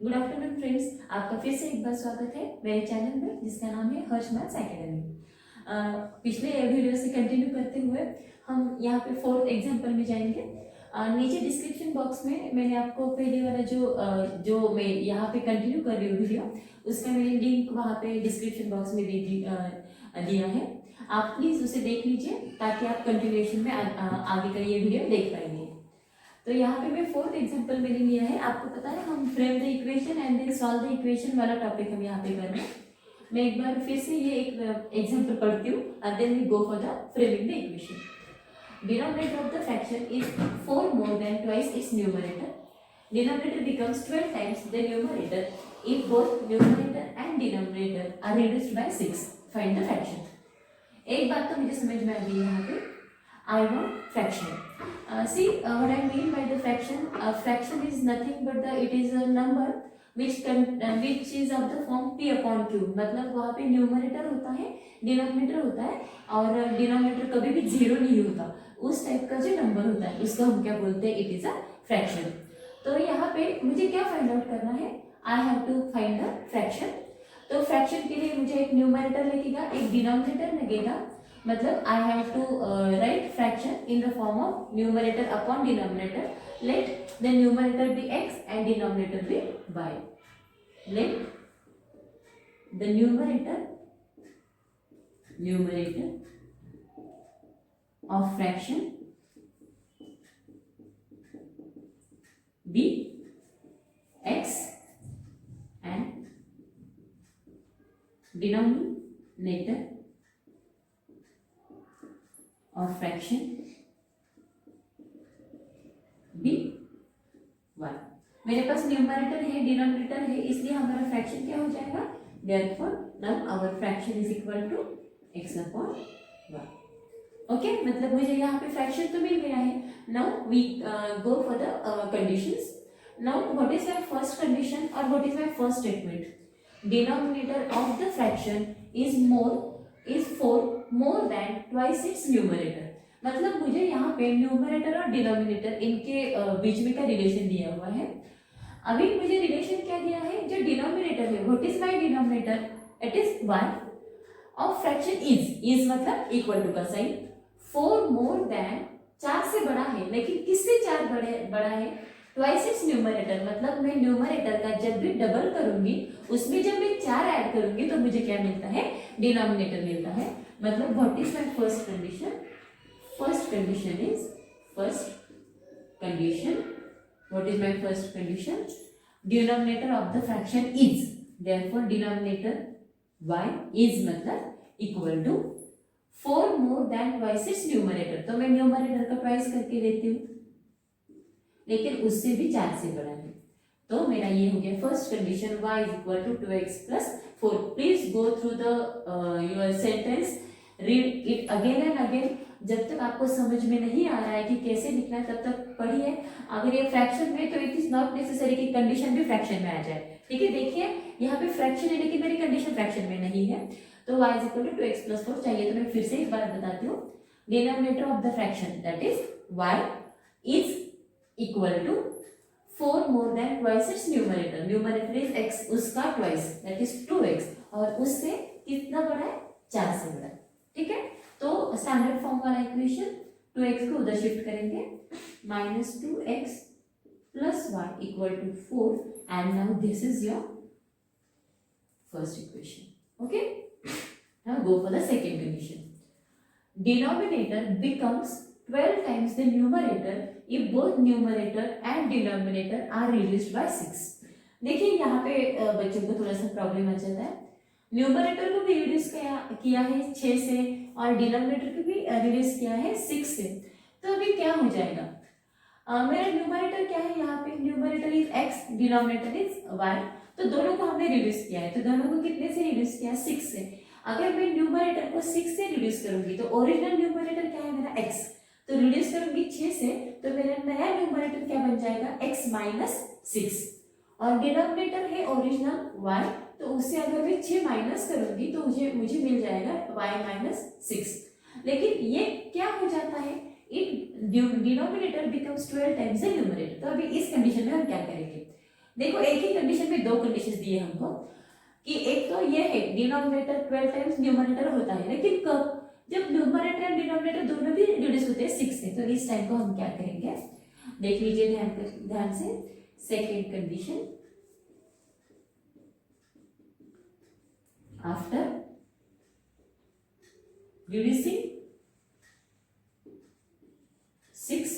Good afternoon friends, आपका फिर से एक बार स्वागत है मेरे चैनल में जिसका नाम है हर्ष मैथ्स एकेडमी। पिछले वीडियो से कंटिन्यू करते हुए हम यहाँ पे फोर्थ एग्जाम्पल में जाएंगे। नीचे डिस्क्रिप्शन बॉक्स में मैंने आपको पहले वाला जो मैं यहाँ पे कंटिन्यू कर रही हूँ वीडियो, उसका मैंने लिंक वहाँ पे डिस्क्रिप्शन बॉक्स में दिया है। आप प्लीज़ उसे देख लीजिए ताकि आप कंटिन्यूएशन में आगे का ये वीडियो देख पाएंगे। तो यहाँ पे मैं फोर्थ एग्जांपल मैंने लिया है। आपको पता है हम frame the equation and then solve the equation वाला टॉपिक हम यहाँ पे कर रहे हैं। मैं एक बार फिर से ये एक एग्जांपल पढ़ती हूँ and then we go for the framing the equation. Denominator of the fraction is 4 more than twice its numerator. Denominator becomes 12 times the numerator if both numerator and denominator are reduced by 6. Find the fraction. एक बात तो मुझे समझ में आ गई यहाँ पे, I want fraction. See what I mean by the fraction. Fraction is nothing but it is a number which is of the form p upon q. मतलब वहाँ पे न्यूमरेटर होता है, डिनोमिनेटर होता है, और डिनोमिनेटर कभी भी जीरो नहीं होता। उस टाइप का जो नंबर होता है उसको हम क्या बोलते हैं? It is a fraction. तो यहाँ पे मुझे क्या फाइंड आउट करना है? I have to find the fraction. तो फ्रैक्शन के लिए मुझे एक न्यूमरेटर लगेगा, एक डिनोमिनेटर लगेगा। मतलब I have to write fraction in the form of numerator upon denominator. Let the numerator be x and denominator be y. Let the numerator of fraction be x and denominator और fraction B one. मेरे पास numerator है, denominator है, इसलिए हमारा fraction क्या हो जाएगा? Therefore now our fraction is equal to x upon y। Okay, मतलब मुझे यहाँ पे फ्रैक्शन तो मिल गया है। Now we go for the conditions. Now what is my first condition और what is my first statement? Denominator of the fraction is 4 more than twice its numerator। मतलब मुझे यहाँ पे न्यूमरेटर और डिनोमिनेटर इनके बीच में का रिलेशन दिया हुआ है। अभी मुझे रिलेशन क्या दिया है? जो डिनोमिनेटर है, what is my denominator? It is 1 और फ्रैक्शन इज मतलब इक्वल टू का साइन 4 more than 4 से बड़ा है, लेकिन किससे 4 बड़ा है? Twice its numerator. मतलब मैं न्यूमरेटर का जब भी डबल करूंगी उसमें जब मैं 4 ऐड करूंगी तो मुझे क्या मिलता है? डिनोमिनेटर मिलता है। मतलब what is my first condition? First condition what is my first condition? Denominator of the fraction is, therefore denominator y is मतलब equal to 4 more than twice its numerator. तो मैं न्यूमरेटर का ट्वाइस करके लेती हूँ, लेकिन उससे भी 4 से बड़ा है। तो मेरा ये हो गया first condition, y is equal to 2x plus 4। Please go through the your sentence, read it again and again. जब तक आपको समझ में नहीं आ रहा है कि कैसे लिखना है तब तक पढ़िए। अगर ये फ्रैक्शन में तो इट इज नॉट नेसेसरी कि कंडीशन भी फ्रैक्शन में आ जाए। ठीक है, देखिए यहाँ पे फ्रैक्शन है लेकिन मेरी कंडीशन फ्रैक्शन में नहीं है। तो y is equal to 2x plus 4 चाहिए। तो मैं फिर से एक बार बताती हूँ, denominator of the fraction that is y is equal to 4 more than twice its numerator। Numerator is x, उसका ट्वाइस दैट इज 2x, और उससे कितना बड़ा है? 4 से बड़ा। ठीक है, तो स्टैंडर्ड फॉर्म वाला इक्वेशन 2x को उधर शिफ्ट करेंगे, -2x plus y equal to 4 and now this is your first equation. Okay, now go for the second condition. Denominator becomes 12 times the numerator if both numerator and denominator are reduced by 6। देखिए यहाँ पे बच्चों को थोड़ा सा problem आ जाता है। Numerator को भी रिड्यूस किया है 6 से और डिनोमिनेटर को भी रिड्यूस किया है 6 से। तो अभी क्या हो जाएगा? मेरा न्यूमरेटर क्या है? यहाँ पे numerator is x, denominator is y। तो दोनों को हमने रिड्यूस किया है, तो दोनों को कितने से रिड्यूस किया? 6 से। अगर मैं न्यूमरेटर को 6 से रिड्यूस करूंगी तो ओरिजिनल न्यूमरेटर क्या है मेरा? x। तो रिड्यूस करूंगी 6 से, तो मेरा नया न्यूमरेटर क्या बन जाएगा? x माइनस 6, और डिनोमिनेटर है ओरिजिनल y, तो उससे अगर मैं 6 माइनस करूंगी तो मुझे मिल जाएगा y माइनस 6। लेकिन ये क्या हो जाता है? It denominator becomes 12 times the numerator. तो अभी इस कंडीशन में हम क्या करेंगे? देखो एक ही कंडीशन में दो कंडीशन दिए हमको कि एक तो ये है डिनोमिनेटर 12 टाइम्स न्यूमरेटर होता है, लेकिन कब, जब न्यूमरेटर एंड डिनोमिनेटर दोनों भी रिड्यूस होते हैं 6 से। तो इस टाइम को हम क्या करेंगे, देख लीजिए ध्यान से। Second condition, after reducing 6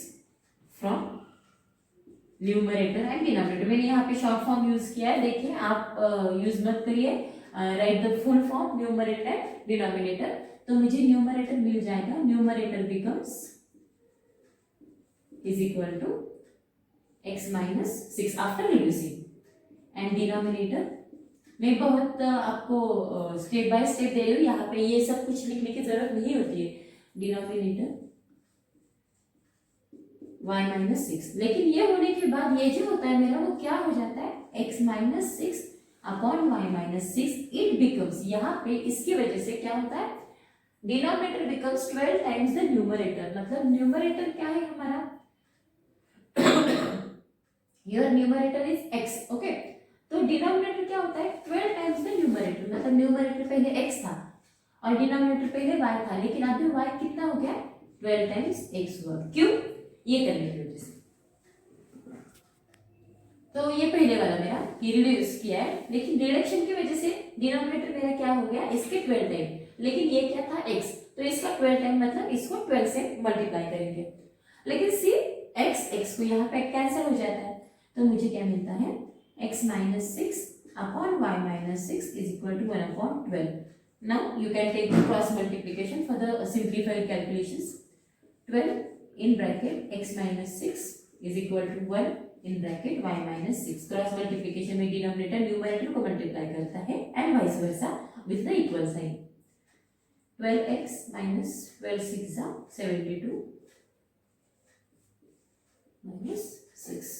from numerator and denominator. मैंने यहाँ पे शॉर्ट फॉर्म यूज किया है, देखिए आप यूज मत करिए, write the full form numerator and denominator. तो मुझे न्यूमरेटर मिल जाएगा, numerator becomes is equal to x minus 6 after reducing, and denominator मैं बहुत आपको स्टेप बाय स्टेप दे रही हूँ, यहाँ पे ये सब कुछ लिखने की जरूरत नहीं होती है। डिनोमिनेटर y माइनस 6, लेकिन ये होने के बाद ये जो होता है मेरा वो क्या हो जाता है, x minus 6 upon y minus 6, it becomes, यहाँ पे इसकी वजह से क्या होता है, denominator becomes 12 times the numerator. मतलब न्यूमरेटर क्या है हमारा, your numerator is x, okay. तो डिनोमिनेटर क्या होता है, 12 टाइम्स द न्यूमरेटर, मतलब न्यूमरेटर पहले x था और डिनोमिनेटर पहले y था, लेकिन अभी y कितना हो गया, 12 टाइम्स x हुआ। क्यों, ये करने की वजह से। तो ये पहले वाला मेरा रिड्यूस किया है, लेकिन रिडक्शन की वजह से डिनोमिनेटर मेरा क्या हो गया, इसके 12 टाइम, लेकिन ये क्या था x, तो इसका 12 टाइम मतलब इसको 12 से मल्टीप्लाई करेंगे, लेकिन सी x को यहाँ पे कैंसिल हो जाता है। तो मुझे क्या मिलता है, x minus 6 upon y minus 6 is equal to 1 upon 12. Now you can take the cross multiplication for the simplified calculations. 12 in bracket x minus 6 is equal to 1 in bracket y minus 6. Cross multiplication में denominator numerator को multiply करता है and vice versa with the equal sign. 12x minus 12 6 are 72 minus 6.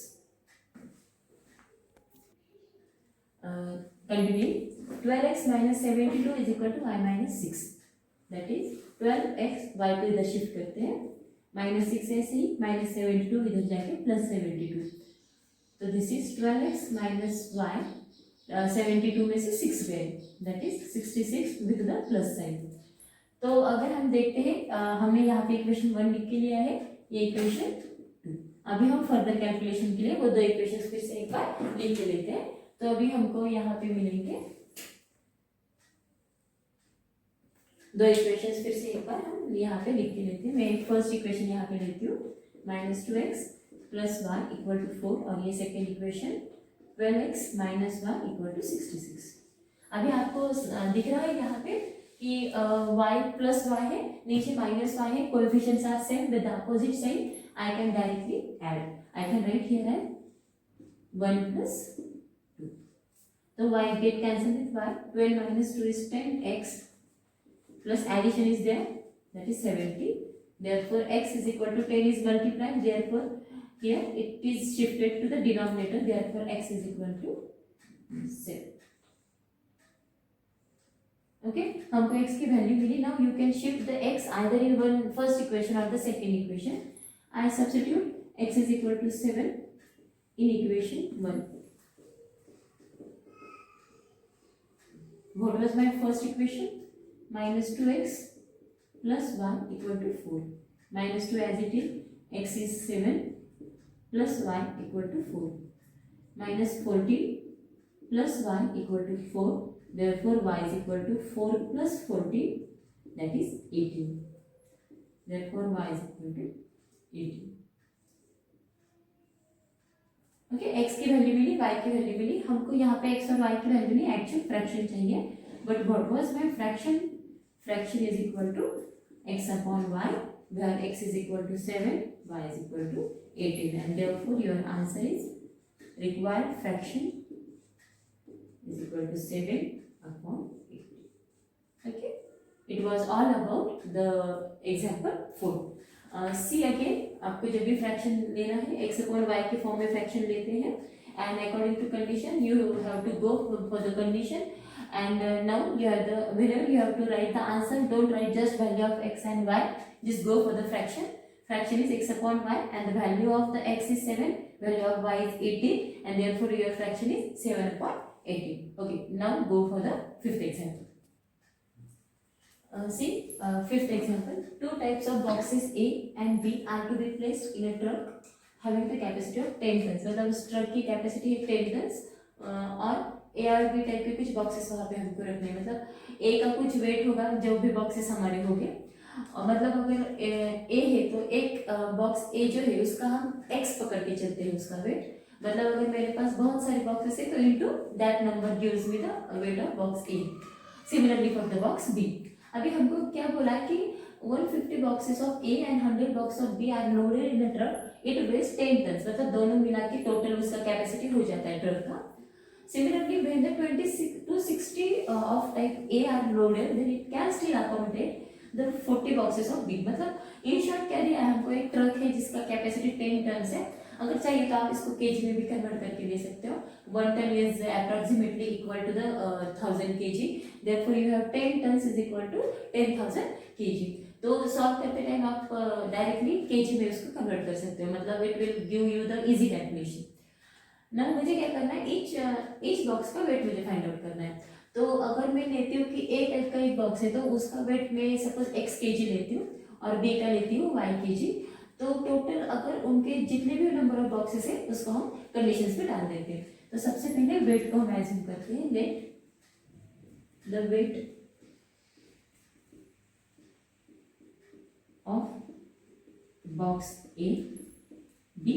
Continuing, 12x minus 72 is equal to y minus 6. That is 12x, y को इधर shift करते हैं, minus 6 ऐसे ही, minus 72 इधर जाके plus 72. तो this is 12x minus y, 72 में से 6 गए, that is 66 with the plus sign. तो अगर हम देखते हैं, हमने यहाँ पे इक्वेशन 1 लिख के लिया है, ये इक्वेशन 2। अभी हम फर्दर कैलकुलेशन के लिए वो दो इक्वेशन फिर से एक बार लिख के लेते हैं। तो अभी हमको यहाँ पे मिलेंगे दो इक्वेशंस, फिर से एक बार हम यहाँ पे लिख के लेते हैं। मैं फर्स्ट इक्वेशन यहाँ पे लेती हूँ, minus 2x plus 1 equal to 4, और ये second equation 12x minus 1 equal to 66। अभी आपको दिख रहा है यहाँ पे कि y प्लस y है, नीचे माइनस y है, coefficients are same with opposite sign, I can directly add, I can write here as 1 plus, so y get cancelled with y, 12 minus 2 is 10x plus addition is there, that is 70. Therefore x is equal to 10 is multiplied, therefore here it is shifted to the denominator, therefore x is equal to 7. Okay, हमको x की value मिली। Now you can shift the x either in one first equation or the second equation. I substitute x is equal to 7 in equation 1. What was my first equation? Minus 2x plus 1 equal to 4. Minus 2 as it is, x is 7 plus y equal to 4. Minus 14 plus 1 equal to 4. Therefore, y is equal to 4 plus 14, that is 18. Therefore, y is equal to 18. Okay, x की value मिली, y की value मिली, हमको यहाँ पे x और y की value नहीं, एक्चुअल फ्रैक्शन चाहिए। But what was my fraction? Fraction is equal to x upon y, where x is equal to 7, y is equal to 18, and therefore your answer is required fraction is equal to 7 upon 18. Okay, it was all about the example 4. See again, आपको जब भी fraction लेना है x upon y के form में fraction लेते हैं, and according to condition you have to go for the condition, and now you have the whenever you have to write the answer, don't write just value of x and y, just go for the fraction. fraction is x upon y and the value of the x is 7, value of y is 18 and therefore your fraction is 7 upon 18. Okay, now go for the fifth example. Fifth example, two types of boxes A and B are to be placed in a truck having the capacity of 10 tons. मतलब उस truck की capacity है 10 tons और ए और B type के कुछ boxes वहाँ पे हमको रखने हैं. मतलब ए का कुछ वेट होगा जो भी बॉक्सेस हमारे होंगे. मतलब अगर ए है तो एक बॉक्स ए जो है उसका हम एक्स पकड़ के चलते हैं उसका वेट. मतलब अगर मेरे पास बहुत सारे बॉक्सेस है तो into that number gives me the weight of box A. Similarly for the box B. अभी हमको क्या बोला है कि 150 boxes of A and 100 box of B are loaded in a truck. It weighs 10 tons. मतलब दोनों मिला के टोटल उसका कैपेसिटी हो जाता है ट्रक का. Similarly, when the 260 of type A are loaded, then it can still accommodate the 40 boxes of B. मतलब in short क्या दिया है हमको, एक ट्रक है जिसका कैपेसिटी 10 टन्स है. अगर चाहिए तो आप इसको केजी में भी कन्वर्ट करके ले सकते हो. 1 ton is approximately equal to the 1000 kg. Therefore, you have 10 tons is equal to 10,000 kg. तो सॉल्व करते टाइम आप डायरेक्टली केजी में उसको कन्वर्ट कर सकते हो. मतलब it will give you the easy calculation. ना मुझे क्या करना है, ईच बॉक्स का वेट मुझे फाइंड आउट करना है. तो अगर मैं लेती हूँ कि ए टाइप का एक बॉक्स है तो उसका वेट मैं सपोज एक्स केजी लेती हूँ और बी का लेती हूँ वाई केजी. तो टोटल अगर उनके जितने भी नंबर ऑफ बॉक्सेस है उसको हम कंडीशंस में डाल देते हैं. तो सबसे पहले वेट को हम एज्यूम करते हैं. Let the weight of box A be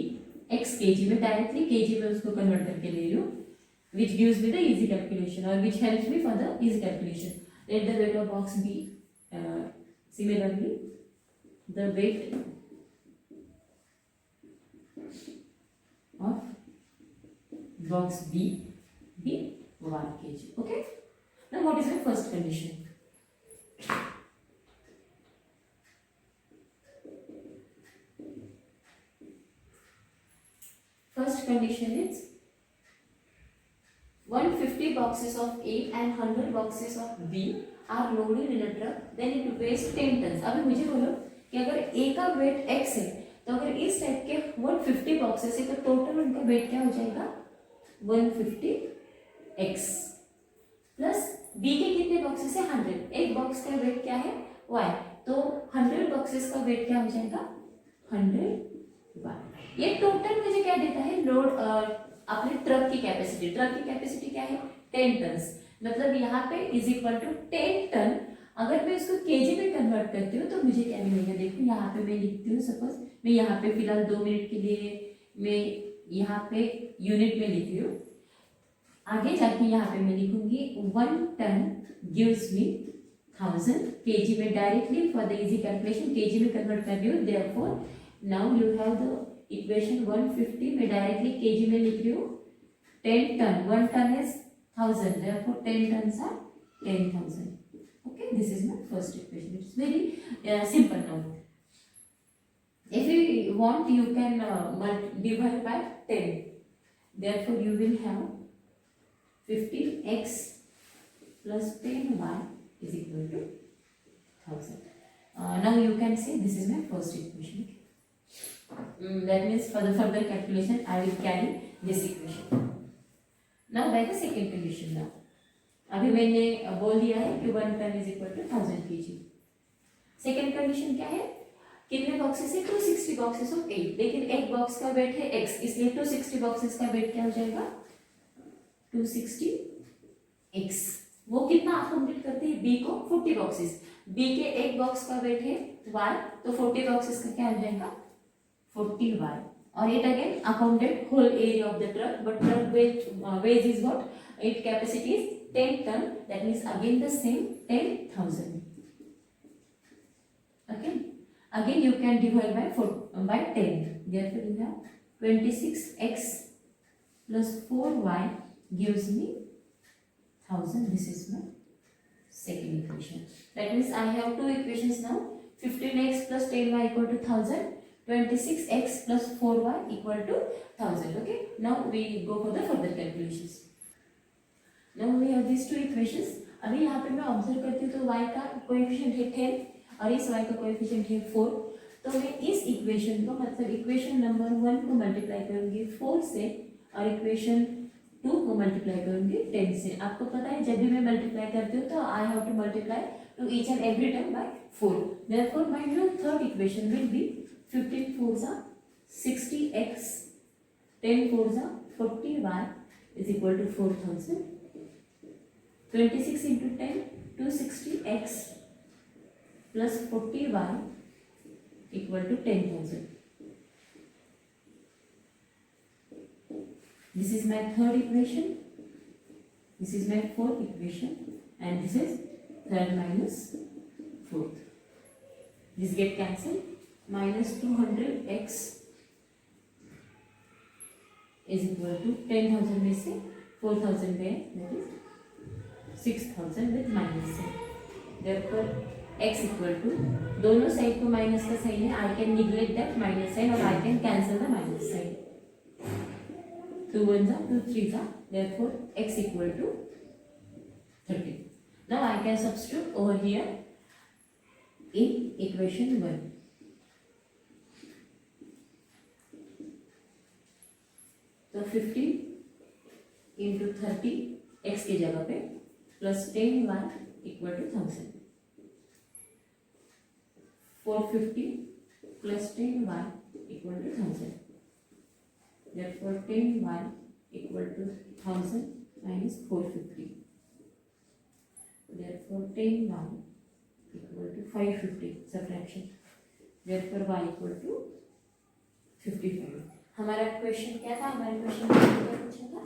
x kg में, डायरेक्टली केजी में उसको कन्वर्ट करके ले रही हूँ, which gives me the easy calculation और which helps me for the easy calculation. Let the weight of box B. Similarly the weight of box B be 1 kg. Okay, now what is the first condition? First condition is 150 boxes of A and 100 boxes of B are loaded in a truck. Then it weighs 10 tons. अभी मुझे बोलो कि अगर A का wait X है तो अगर इस टाइप के 150 बॉक्सेस है तो टोटल उनका वेट क्या हो जाएगा 150x प्लस B के कितने बॉक्सेस है 100. एक बॉक्स का वेट क्या है Y. तो 100 बॉक्सेस का वेट क्या हो जाएगा 100y. ये टोटल मुझे क्या देता है लोड अपने ट्रक की कैपेसिटी. ट्रक की कैपेसिटी क्या है 10 टन्स. मतलब यहाँ पे इज इक्वल टू 10 टन. अगर मैं इसको केजी में कन्वर्ट करती हूँ तो मुझे क्या मिलेगा. देखो यहाँ पे मैं लिखती हूँ, सपोज मैं यहाँ पे फिलहाल 2 मिनट के लिए मैं यहाँ पे यूनिट में लिख रही हूँ. आगे जाके यहाँ पे मैं लिखूंगी 1 टन गिव्स मी 1000 केजी में. Directly for the easy calculation KG में कन्वर्ट कर रही हूँ. Therefore now you have the equation 150 में डायरेक्टली केजी में लिख रही हूँ 10 ton. 1 ton is 1000. Therefore 10 tons are 10,000. Okay, this is my first equation. It's very simple now. If you want, you can divide by 10. Therefore you will have 15x plus 10y is equal to 1000. Now you can say this is my first equation. That means for the further calculation I will carry this equation. Now by the second condition. now अभी मैंने बोल दिया है कि 1 ton is equal to 1000 kg. Second condition क्या है, कितने boxes है 260 बॉक्सेस ऑफ 8. लेकिन एक बॉक्स का वेट है x, इसलिए 260 बॉक्सेस का वेट क्या हो जाएगा 260x. वो कितना अकोमोडेट करते हैं b को 40 बॉक्सेस. b के एक बॉक्स का वेट है y, तो 40 बॉक्सेस का क्या हो जाएगा 40y. और it again accommodate whole area of the truck, but truck weight is what, its capacity is 10 ton. That means again the same 10,000. Okay, again you can divide by 10. Therefore you have 26x plus 4y gives me 1000. This is my second equation. That means I have two equations now. 15x plus 10y equal to 1000. 26x plus 4y equal to 1000. Okay, now we go for the further calculations. Now we have these two equations. अभी यहाँ पे मैं observe करती हूँ तो y का coefficient है 10 और इस y का कोएफिशिएंट है 4. तो मैं इस इक्वेशन को मतलब इक्वेशन नंबर 1 को मल्टीप्लाई करूंगी 4 से और इक्वेशन 2 को मल्टीप्लाई करूंगी 10 से। आपको पता है जब भी मैं मल्टीप्लाई करती हूँ तो आई have to multiply two each and every term by 4। Therefore my third equation will be 15 4 60x 10 4 40y is equal to 4000, 26 into 10 260x plus 40y equal to 10,000. This is my third equation, this is my fourth equation, and this is third minus fourth. This get cancelled. Minus 200x is equal to 10,000 में से 4,000 गए, that is 6,000 with minus से. Therefore x equal to, दोनों side को minus का sign है, I can neglect that minus sign or I can cancel the minus sign. 2 1 2 3 therefore x equal to 30. Now I can substitute over here in equation 1. तो 50 into 30 x की जगह पे plus 10y equal to 1000. 450 plus 10y equal to 1000. Therefore 10y equal to 1000 minus 450. Therefore 10y equal to 550 subtraction. Therefore y equal to 55. हमारा question क्या था? हमारा question क्या पूछा था?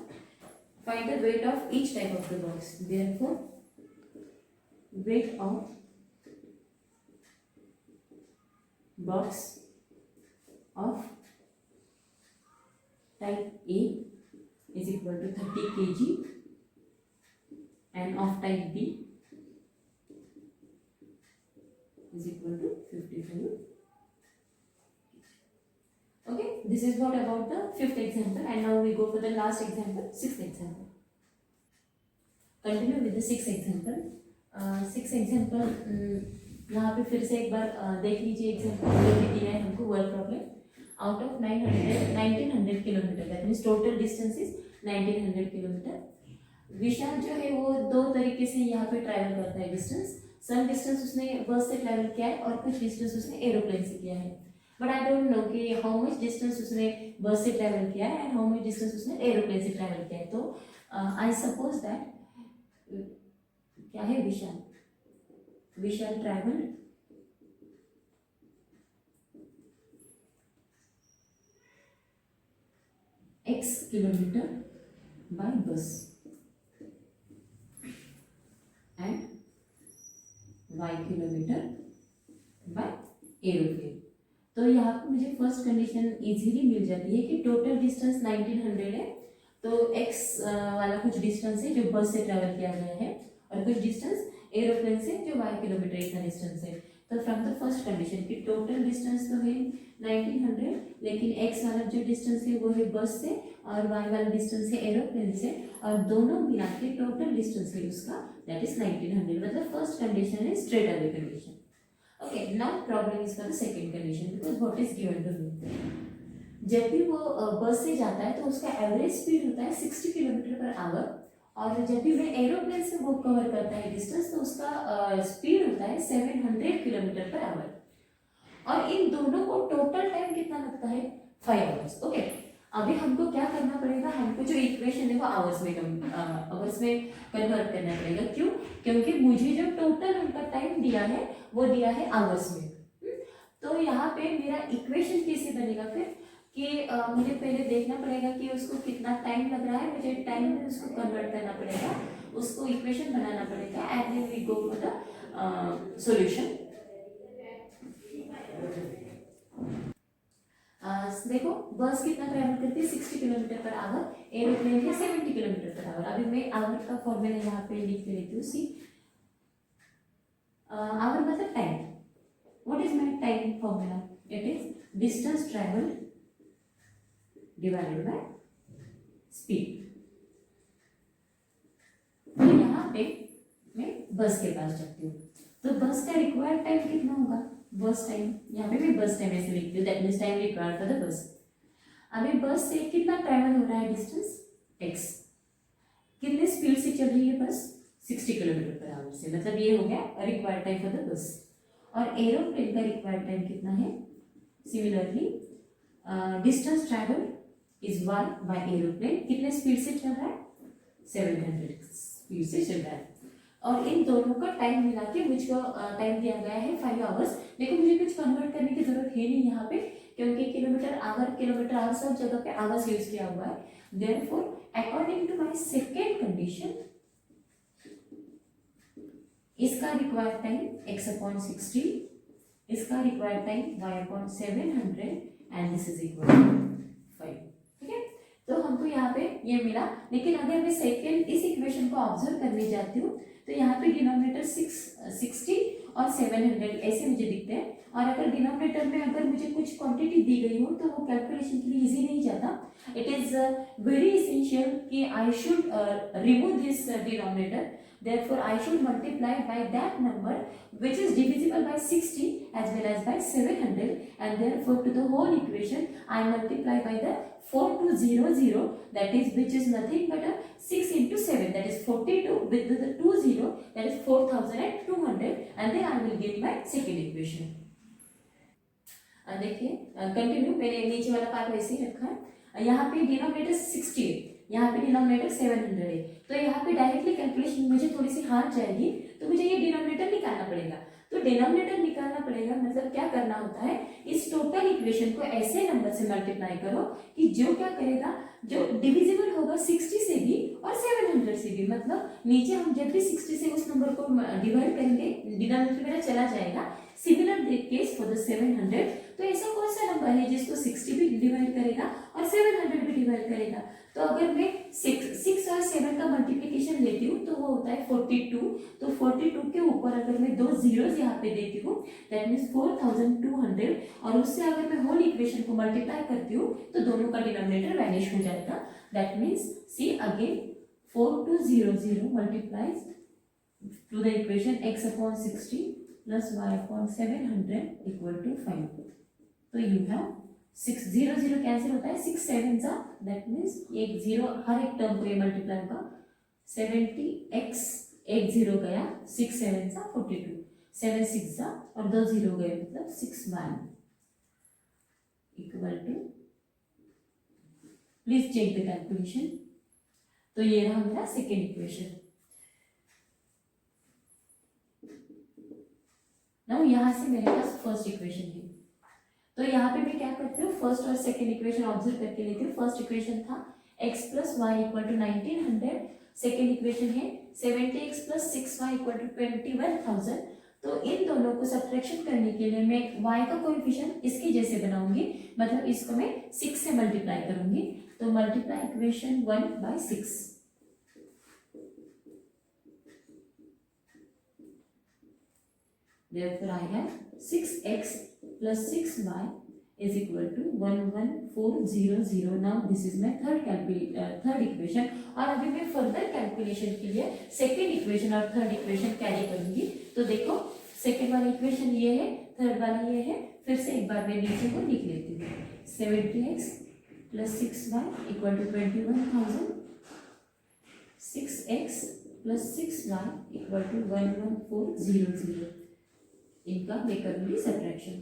Find the weight of each type of the box. Therefore weight of box of type A is equal to 30 kg and of type B is equal to 55. Okay, this is what about the fifth example, and now we go for the last example, sixth example. Continue with the sixth example. Sixth example यहाँ पे फिर से एक बार देख लीजिए example जो भी दिया है हमको work problem. Out of 1900 kilometre, that means total distance is 1900 kilometre. Vishal जो है वो दो तरीके से यहाँ पे ट्रैवल करता है डिस्टेंस. सम डिस्टेंस उसने बस से ट्रैवल किया है और कुछ डिस्टेंस उसने एरोप्लेन से किया है. बट आई डोंट नो कि हाउ मच डिस्टेंस उसने बस से ट्रैवल किया है एंड हाउ मच डिस्टेंस उसने एरोप्लेन से ट्रैवल किया है. तो आई सपोज दैट क्या है, विशाल ट्रैवल x किलोमीटर बाय बस and y kilometre bye aeroplane. तो यहाँ पे मुझे फर्स्ट कंडीशन इजीली मिल जाती है कि टोटल डिस्टेंस 1900 है, तो x वाला कुछ डिस्टेंस है जो बस से ट्रैवल किया गया है और कुछ डिस्टेंस एरोप्लेन से जो y किलोमीटर इतना डिस्टेंस है. तो फ्रॉम द फर्स्ट कंडीशन की टोटल डिस्टेंस तो है 1900, लेकिन x वाला जो डिस्टेंस है वो है बस से और y वाला डिस्टेंस है एरोप्लेन से, और दोनों मिला के टोटल डिस्टेंस है उसका दैट इज 1900. मतलब first condition is straight away condition. Okay, now problem is for the second condition because what is given to me. जब भी वो बस से जाता है तो उसका एवरेज स्पीड होता है 60 किलोमीटर पर आवर, और जब भी वह एरोप्लेन से वो कवर करता है डिस्टेंस तो उसका स्पीड होता है 700 किलोमीटर पर आवर. और इन दोनों को टोटल टाइम कितना लगता है 5 आवर्स. ओके, अभी हमको क्या करना पड़ेगा, हमको जो इक्वेशन है वो आवर्स में कन्वर्ट करना पड़ेगा. क्यों? क्योंकि मुझे जो टोटल उनका टाइम दिया है वो दिया है आवर्स में. तो यहाँ पे मेरा इक्वेशन कैसे बनेगा फिर कि मुझे पहले देखना पड़ेगा कि उसको कितना टाइम लग रहा है, मुझे टाइम में उसको कन्वर्ट करना पड़ेगा, उसको इक्वेशन बनाना पड़ेगा and then we go for the solution. देखो बस कितना ट्रैवल करती है 60 किलोमीटर पर आवर, एरोप्लेन है 70 किलोमीटर पर आवर. अभी मैं आवर का फॉर्मूला यहाँ पे लिख के लेती हूँ. सी आवर मतलब time. What is my time formula? It is distance travel divided by speed. तो यहाँ पे मैं बस के पास जाती हूँ तो बस का रिक्वायर्ड टाइम कितना होगा बस टाइम, यहाँ पे भी बस टाइम ऐसे लिखती हूँ, that means time required for the bus. अभी बस से कितना ट्रैवल हो रहा है डिस्टेंस x, कितने स्पीड से चल रही है बस 60 किलोमीटर पर आवर से, मतलब ये हो गया required time for the bus. और एरोप्लेन का रिक्वायर्ड टाइम कितना है, similarly distance travel is y by aeroplane, कितने स्पीड से चल रहा है 700 स्पीड से चल रहा है। और इन दोनों का टाइम मिला के मुझको टाइम दिया गया है 5 आवर्स। देखो मुझे कुछ कन्वर्ट करने की जरूरत है नहीं यहाँ पे, क्योंकि किलोमीटर आवर सब जगह पे आवर्स यूज किया हुआ है। Therefore according to my second condition, इसका रिक्वायर्ड टाइम x/60, इसका required time y/700 and this is equal to 5। ठीक है, तो हमको यहाँ पे ये मिला। लेकिन अगर मैं सेकेंड इस इक्वेशन को ऑब्जर्व करने जाती हूँ तो यहाँ पे डिनोमिनेटर 60 और 700 ऐसे मुझे दिखते हैं। और अगर डिनोमिनेटर में अगर मुझे कुछ क्वांटिटी दी गई हो तो वो कैलकुलेशन के लिए इजी नहीं जाता। इट इज वेरी इसेंशियल कि I should remove this denominator, therefore I should multiply by that number which is divisible by 60 as well as by 700, and therefore to the whole equation I multiply by the 4200, that is which is nothing but a 6 into 7, that is 42 with the 20, that is 4200, and then I will get my second equation। देखिए continue, मैंने नीचे वाला part वैसे ही रखा है। यहाँ पे denominator 60 है, यहाँ पे डिनोमिनेटर 700 है, तो यहाँ पे डायरेक्टली कैलकुलेशन मुझे थोड़ी सी हार्ड जाएगी, तो मुझे ये डिनोमिनेटर निकालना पड़ेगा। तो डिनोमिनेटर निकालना पड़ेगा मतलब क्या करना होता है, इस टोटल इक्वेशन को ऐसे नंबर से मल्टीप्लाई करो कि जो क्या करेगा, जो डिविजिबल होगा 60 से भी और 700 से भी, मतलब नीचे हम जब भी 60 से उस नंबर को डिवाइड करेंगे डिनोमिनेटर मेरा चला जाएगा। सिमिलर केस फॉर द 700, तो ऐसा कौन सा नंबर है जिसको 60 भी डिवाइड करेगा और 700 भी डिवाइड करेगा। तो अगर मैं 6 और 7 का मल्टीप्लिकेशन लेती हूँ तो वो होता है 42। तो 42 के ऊपर अगर मैं 2 जीरोस यहाँ पे देती हूँ, दैट मीन्स 4200, और उससे अगर मैं होल इक्वेशन को मल्टीप्लाई करती हूँ तो दोनों का डिनोमिनेटर वैनिश हो जाएगा। That means see again 4200 multiplies to the equation x/60 plus y/700 equal to 5। तो यू हैव 600 कैंसिल होता है, 6 7 जा, दैट मीन्स एक जीरो हर एक टर्म को ये मल्टीप्लाई होगा। 70x एक जीरो गया, 6 7 जा 42, 7 6 जा और 2 जीरो गए, मतलब 61 equal to, please check the calculation. तो ये रहा मेरा सेकेंड इक्वेशन। नाउ यहाँ से मेरे पास फर्स्ट इक्वेशन है, तो यहाँ पे मैं क्या करती हूँ, फर्स्ट और सेकेंड इक्वेशन ऑब्जर्व करके लेती हूँ। फर्स्ट इक्वेशन था x + y = 1900, सेकेंड इक्वेशन है 70x + 6y = 21,000। तो इन दोनों को सब्ट्रैक्शन करने के लिए मैं y का कोएफिशिएंट इसके जैसे बनाऊंगी, मतलब इसको मैं 6 से मल्टीप्लाई करूंगी। तो multiply equation 1/6, therefore I have 6x plus 6y is equal to 11400। now this is my third equation। और अभी मैं फर्दर कैलकुलेशन के लिए सेकेंड इक्वेशन और थर्ड इक्वेशन कैरी करूंगी। तो देखो सेकेंड वाला इक्वेशन ये है, थर्ड वाला ये है, फिर से एक बार मैं नीचे को लिख लेती हूँ। 70x plus 6y equal to 21,000, 6x plus 6y equal to 11400। इनका मैं करूंगी सब्ट्रैक्शन,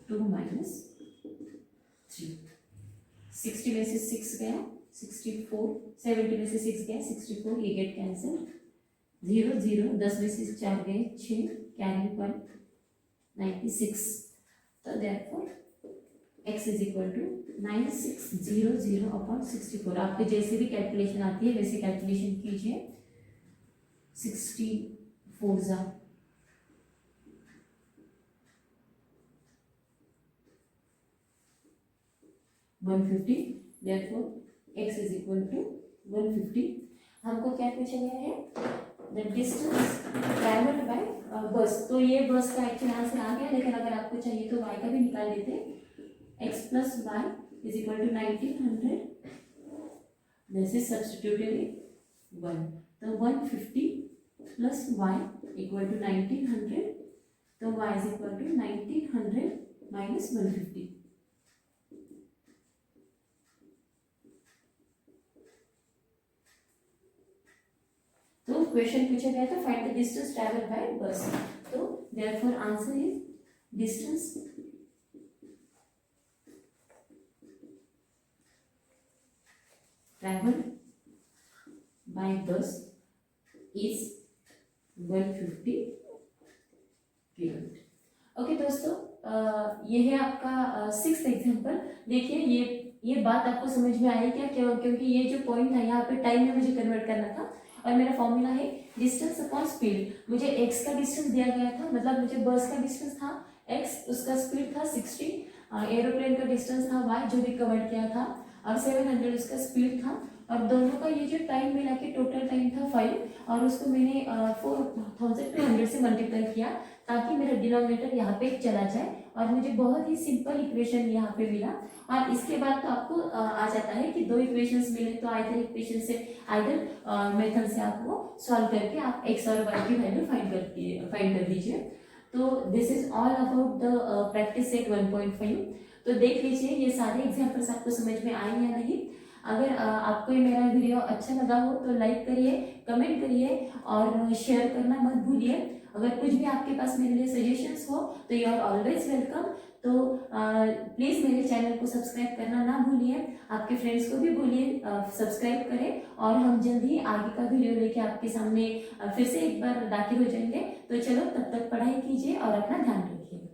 2 - 3, 60 में से 6 गया 64, 70 में से 6 गया 64, ये गेट कैंसिल, 0 0, 10 में से 4 गए 6, कैरी 1, 96। तो therefore x is equal to 9600/64। आपके जैसे भी कैलकुलेशन आती है वैसे कैलकुलेशन कीजिए। 64 जा 150, therefore x is equal to 150। हमको क्या पूछा गया है, the distance travelled bye bus. तो ये बस का एक्चुअल आंसर आ गया, लेकिन अगर आपको चाहिए तो y का भी निकाल देते। x plus y is equal to 1900, this is substituted 1, तो 150 plus y equal to 1900 तो y is equal to 1900 minus 150। तो क्वेश्चन पूछा गया था find the distance travel by bus. तो therefore answer is distance travel by bus is 150 kilometre. Okay दोस्तों, ये है आपका 6th एग्जाम्पल। देखिए ये बात आपको समझ में आई क्या? क्योंकि ये जो पॉइंट था यहाँ पे टाइम में मुझे कन्वर्ट करना था और मेरा फॉर्मूला है डिस्टेंस अपॉन स्पीड। मुझे x का डिस्टेंस दिया गया था, मतलब मुझे बस का डिस्टेंस था x, उसका स्पीड था 60, एरोप्लेन का डिस्टेंस था y जो भी कवर किया था, और 700 उसका स्पीड था, और दोनों का ये जो टाइम मिला के टोटल टाइम था 5, और उसको मैंने 4200 से मल्टीप्लाई किया ताकि मेरा डिनोमिनेटर यहाँ पे चला जाए और मुझे बहुत ही सिंपल इक्वेशन यहाँ पे मिला। और इसके बाद तो आपको आ जाता है कि दो इक्वेशंस मिले तो आइदर इक्वेशन से आइदर मेथड से आप वो सॉल्व करके आप x और y की वैल्यू फाइंड कर दीजिए। तो this is all about the practice set 1.5। तो देख लीजिए ये सारे एग्जाम्पल्स आपको समझ में आए या नहीं। अगर आपको ये मेरा वीडियो अच्छा लगा हो तो लाइक करिए, कमेंट करिए और शेयर करना मत भूलिए। अगर कुछ भी आपके पास मेरे लिए सजेशंस हो तो यू आर ऑलवेज वेलकम। तो प्लीज़ मेरे चैनल को सब्सक्राइब करना ना भूलिए, आपके फ्रेंड्स को भी बोलिए सब्सक्राइब करें, और हम जल्द ही आगे का वीडियो लेके आपके सामने फिर से एक बार दाखिल हो जाएंगे। तो चलो तब तक पढ़ाई कीजिए और अपना ध्यान रखिए।